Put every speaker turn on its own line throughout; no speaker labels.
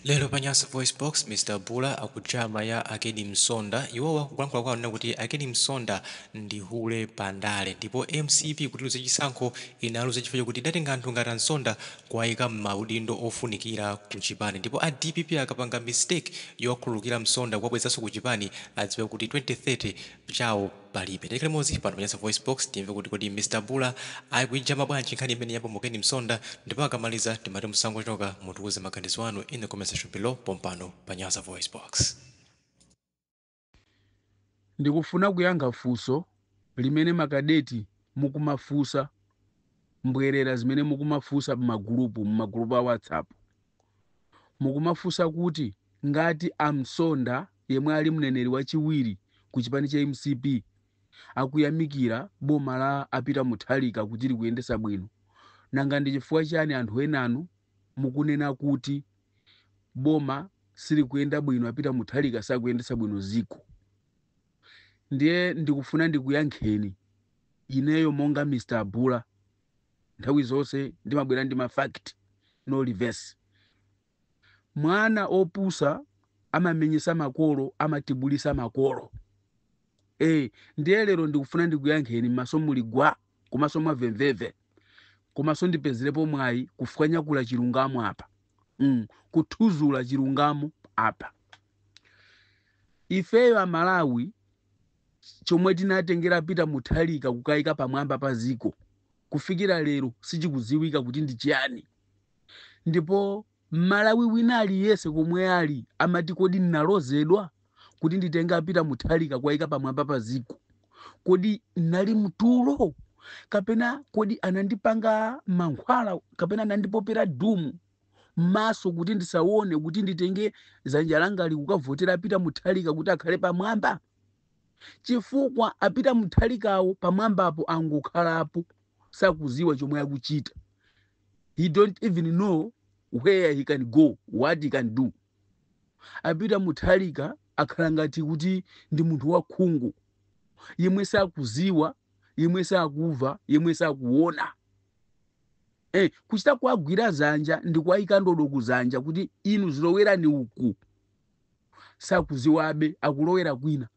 Lero panyasa voice box Mr. Bula akujama ya Akedi Msonda iwowa kulankhula kwawo nena kuti Akedi Msonda ndi hule pandale ndipo MCP kutiluza chisankho inaluza chifukwa kuti idatenga anthu ngati Msonda kuwayika m'maudindo ofunikira ku chipani ndipo a DPP akapanga mistake yowakhululukira Msonda kuwabwezanso ku chipani adziwe kuti 2030 chawo palibe. Tekele mozi pano panyasa voice box timve kuti kodi Mr. Bula akuyijama bwanji nkhani imene yapo Akedi Msonda ndipo akamaliza timati msango choka mutukuze maganizo anu in the comment section below pompano panyasa voice box.
Ndikufuna kuyankha funso limene makadeti mukumafunsa mbwerera zimene mukumafunsa mumagulupu a WhatsApp. Mukumafunsa kuti ngati Msonda yemwe ali mneneri wachiwiri ku chipani cha MCP akuyamikira boma la Apita Mutharika kuti likuyendesa bwino, nanga ndi chifukwa chani anthu enanu mukunena kuti boma silikuyenda bwino, Apita Mutharika sakuyendesa bwino ziko? Ndiye ndikufuna ndikuyankheni ineyo monga Mr. Bula, nthawi zonse ndimabwera ndi mafact no reverse. Mwana opusa amamenyesa makolo, amatibulisa makolo. Ndiye lero ndikufuna ndikuyankheni maso muligwa komanso mwamvemveve komanso ndipezerepo mwayi kufukanyakula chilungamo apa, kuthuzula chilungamo apa. Ifeyo Amalawi chomwe tinatengera Apita Mutharika kukayika pamwamba pa ziko kufikira lero sichikudziwika kuti ndi chiyani. Ndipo Malawi wina aliyense komwe ali amati kodi ndinalozedwa kuti nditenga Apita Mutharika kukayika pamwamba pa ziko? Kodi nali mtulo kapena kodi anandipanga mankhwala kapena anandipopera dumu maso kuti ndisaone kuti nditenge dzanja langa likukavotera Apita Mutharika kuti akhale pamwamba? Chifukwa Apita Mutharikawo pamwambapo angokhalapo sakuziwa chomwe akuchita. He don't even know where he can go, what he can do. Apita Mutharika akhala ngati kuti ndi munthu wakhungu yemwe sakuziwa, yemwe sakuva, yemwe sakuona. Kuchita kuagwira zanja ndi kuayika ndodo kuzanja kuti inu zilowerani uku, sakuziwabe akulowera kwina.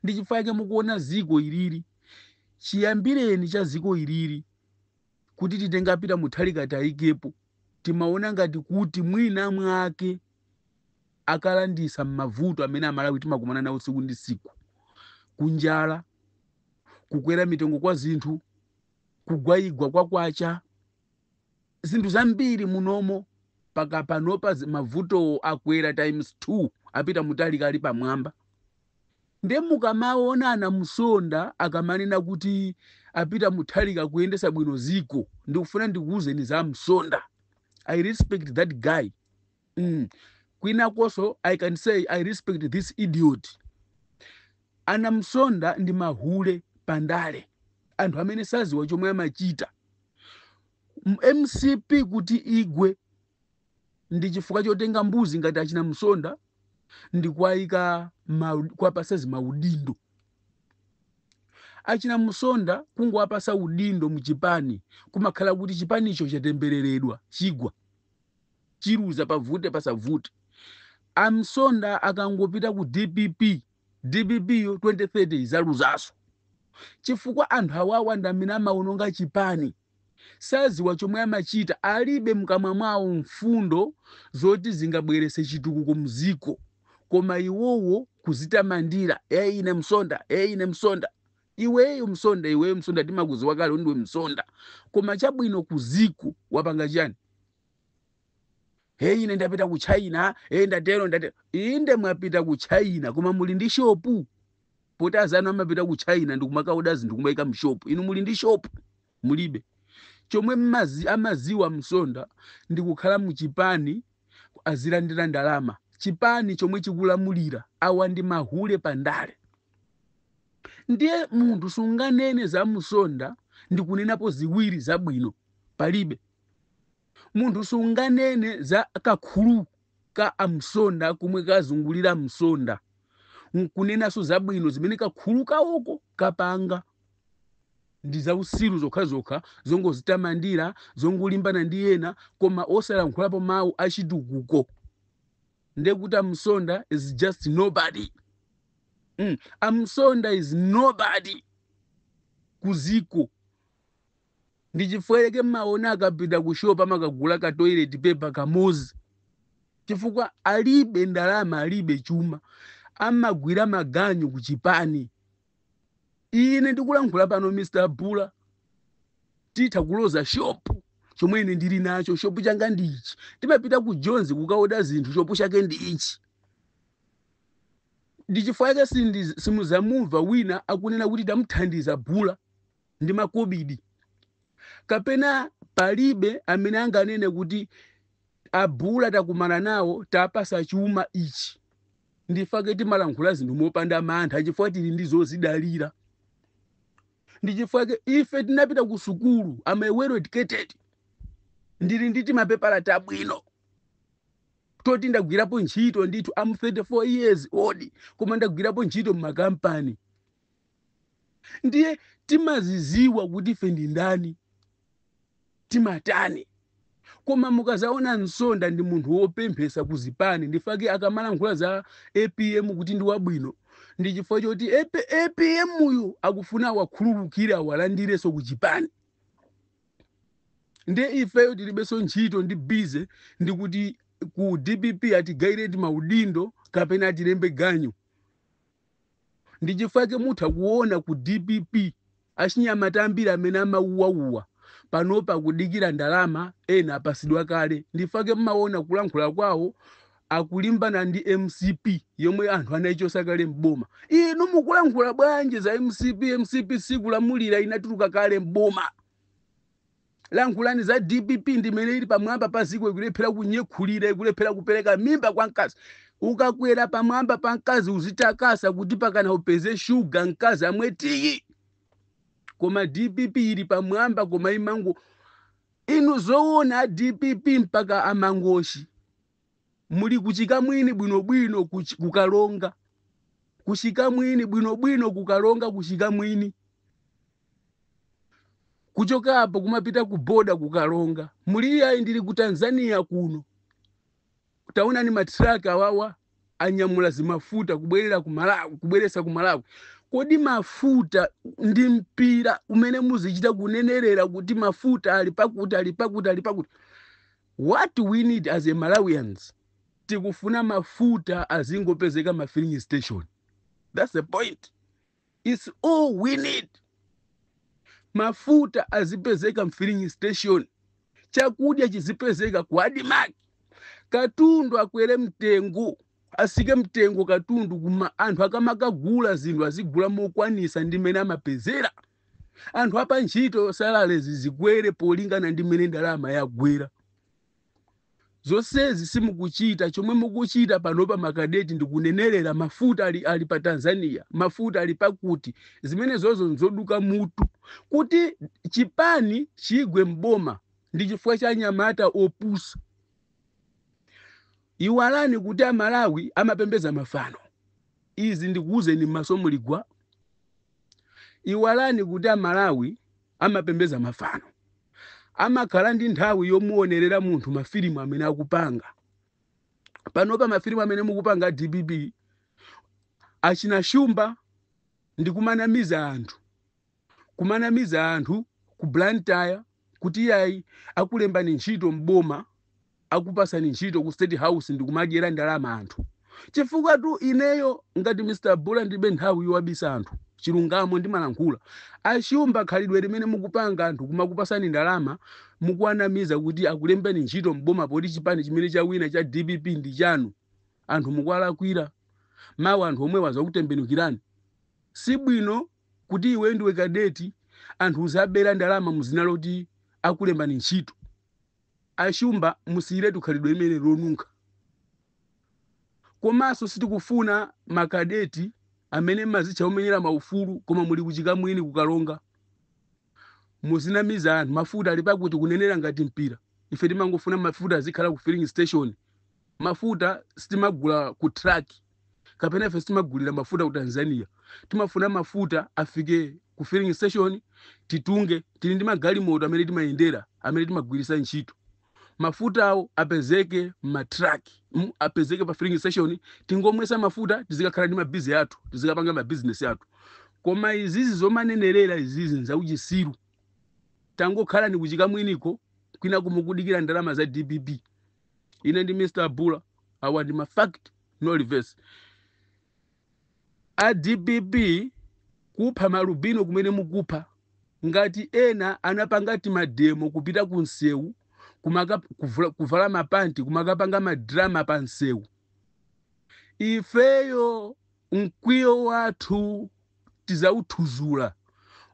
Ndi chifukwa chake mukuona ziko ilili, chiyambireni cha ziko ilili kuti titenga Apita Mutharika tayikepo, timaona ngati kuti mwina mwake akalandisa m'mavuto amene Amalawi timakumana nawo tsiku ndi tsiku: kunjala, kukwera mitengo kwa zinthu, kugwayigwa kwa kwacha, zinthu zambiri munomo. Paka panopa mavuto akwera ×2, Apita Mutharika ali pamwamba. Ndiye mukamaona ana Msonda akamanena kuti Apita Mutharika kuyendesa bwino ziko, ndikufuna ndikuwuzeni za Msonda. I respect that guy. Kwina koso I can say I respect this idiot. Ana Msonda ndi mahule pandale, anthu amene saziwa chomwe amachita. MCP kuti igwe ndi chifukwa chotenga mbuzi ngati achina Msonda ndi kuayika kuapasa maudindo. Achina Msonda kungoapasa udindo muchipani kumakhala kuti chipanicho chatembereredwa chigwa chiruza pavute pasavute. Msonda akangopita ku DPP, DPP yo 2030 izaluzaso, chifukwa anthu awawa ndi amene amaononga chipani. Saziwa chomwe amachita, alibe mkamwa mwawo mfundo zoti zingabwerese chitukuko mziko, koma iwowo kuzitamandira ine Msonda, ine Msonda. Iweyo Msonda timakuziwa kale ndiwe Msonda, koma chabwino kuziko wapanga chani? Ine ndapita ku China, ndatero. Inde mwapita ku China koma muli ndi shopu. Poti azanu amapita ku China ndikumakaoda zinthu kumayika mshopu, inu muli ndi shopu? Mulibe. Chomwe amaziwa Msonda ndi kukhala muchipani azilandira ndalama. Chipani chomwe chikulamulira awa ndi mahule pandale. Ndiye munthu sunganene za Msonda ndi kunenapo ziwiri zabwino, palibe. Munthu sunganene za kakhulu ka Msonda kumwe kazungulira Msonda nkunenaso zabwino zimene kakhulu kawoko kapanga. Ndi zausiru zokha zongozitamandira, zongulimbana ndi ena, koma osalankhulapo mawu achitukuko. ndekuti amsonda is just nobody. Amsonda is nobody kuziko. Ndichifwereke maona akapita kushopa makagula ka toilet paper kamozi. Chifukwa alibe ndalama, alibe chuma, amagwira maganyu kuchipani. Ine ndikulankhula pano Mr. Bula, titha kuloza shopu chomwe ine ndili nacho, shopu changa ndichi. Timapita ku Jones kukaoda zinthu, shopu chake ndichi. Ndichifwereke simuzamumva wina akunena kuti tamuthandiza Bula ndi makobidi. Kapena palibe amene anganene kuti Abula takumana nawo tapasa chuma ichi. Ndifake timalankhula zinthu mopanda mantha chifukwa tili ndi zozidalira. Ndichifwake ife tinapita ku sukulu, am well educated. Ndili nditi mapepala tabwino. Toti ndagwirapo ntchito ndithu, am 34 years old, koma ndagwirapo ntchito m'makampani. Ndiye timaziziwa kuti ife ndi ndani, timatani. Koma mukazaona Msonda ndi munthu wopemphesa kuzipani, ndifake akamalankhula za APM kuti ndi wabwino. Ndichifukwa choti APM uyu akufuna wakhululukira walandireso kuchipani. Ndiye ifeyo tilibeso ntchito ndi bize ndikuti ku DPP atigaireti maudindo kapena atilembe ganyu. Ndichifukwa mutha kuona ku DPP achinyamata ambiri amene amauwauwa panopa kudikira ndalama ena apasidwa kale. Ndifake mmaona kulankhula kwawo akulimbana ndi MCP yomwe anthu anayichosa kale mboma. Inu mukulankhula bwanji za MCP sikulamulira inatuluka kale mboma. Lankhulani za DPP ndimene ili pamwamba paziko ikulephera kunyekhulira, ikulephera kupereka mimba kwa mkazi. Ukakwera pamwamba pa mkazi uzitakasa kuti pakana upeze shuga mkazi amwetiyi. Koma DPP ili pamwamba koma imango. Inu zoona DPP mpaka amangoshi. Muli kuchika mwini bwino kukalonga. Kuchika mwini bwino kukalonga kuchika mwini. Kuchoka hapo kumapita kuboda kukalonga. Muli ya ndili ku Tanzania kuno. Utaona ni matraka wawa anyamula zimafuta kubwerera ku Malawi, kubweresa ku Malawi. Kodi mafuta ndi mpira umene muzichita kunenerera kuti mafuta alipakuti. What we need as a Malawians, tikufuna mafuta azingopezeka ma filling station. That's the point. It's all we need. Mafuta azipezeka filling station. Chakudya chizipezeka ku Adimaki. Katundu akwere mtengo. Asike mtengo katundu kuma anthu akamakagula zinthu azigula mokwanisa ndimene amapezera. Anthu apa ntchito salale zizikwere polingana ndimene ndalama yagwera. Zonsezi simukuchita, chomwe mukuchita panopa makadeti ndikunenerera mafuta ali pa Tanzania, mafuta ali pakuti, zimene zozo nzoduka mutu. Kuti chipani chigwe mboma ndi chifukwa cha anyamata opusa. Iwalani kuti Malawi amapembeza mafano. Izi ndikuuzeni masomo ligwa. Iwalani kuti Malawi amapembeza mafano. Amakhala ndi nthawi yomuonerera munthu mafilimu amene akupanga. Panopa mafilimu amene mukupanga DPP achina Shumba ndi kumanamiza anthu. Kumanamiza anthu ku Blantyre kuti yayi akulemba ni ntchito mboma, akupasa ni ntchito ku State House ndi kumadyera ndalama anthu. Chifukwa tu ineyo ngati Mr. Bula ndibe nthawi yowabisa anthu. Chilungamo ndi malankhula. Ashumba khalidwe limene mukupanga anthu kumakupasani ndalama, mukuanamiza kuti akulemba ni ntchito mboma poti chipani chimene chawina cha DPP ndi chanu. Anthu mukwalakwira. Mawu anthu omwe wazakutembenukirani. Si bwino kuti iwe ndiwe kadeti anthu uzabera ndalama muzinalo kuti akulemba ni ntchito. Ashumba musiretu khalidwe limene lonunka. Komanso sitikufuna makadeti amene mazicha umenyera maufulu koma muli kuchika mwini kukalonga. Muzinamiza anthu mafuta ali pakuti kunenera ngati mpira. Ife timangofuna mafuta azikhala ku filling station. Mafuta sitimagula ku truck. Kapena ife sitimagulira mafuta ku Tanzania. Timafuna mafuta afike ku filling station, titunge, tili ndi magalimoto amene timayendera, amene timagwirisa ntchito. mafutawo apezeke matraki, apezeke pa filling station, tingomwesa mafuta tizikakhala ndi mabizi athu, tizikapanga mabizinesi athu. Koma izizi zomanenerera izizi nzauchisiru, tangokhala ndi kuchika mwiniko kwina kumukudikira ndalama za DPP. Ine ndi Mr. Bula, awa ndi mafact no reverse. A DPP kupha malubino kumene mukupha, ngati ena anapanga mademo kupita ku nsewu kuvala mapanti kumakapanga madrama pa nsewu. Ifeyo mkwiyo wathu tizauthuzula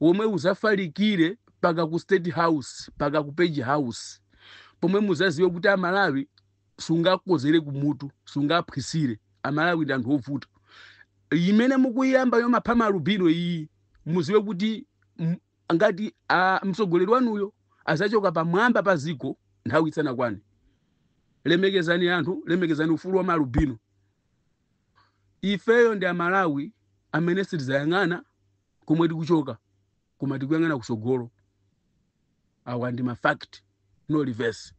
omwe uzafalikire paka ku State House, paka ku Page House, pomwe muzaziwe kuti Amalawi sungakozere kumutu, sungaphwisire. Amalawi ndi anthu ovuta. Imene mukuyamba yomapha malubino iyi, muziwe kuti ngati mtsogoleri wanuyo azachoka pamwamba pa ziko nthawi isanakwane. Lemekezani anthu, lemekezani ufulu wa malubino. Ifeyo ndi Amalawi amene sitizayang'ana komwe tikuchoka, koma tikuyang'ana kusogolo. Awa ndi mafact no reverse.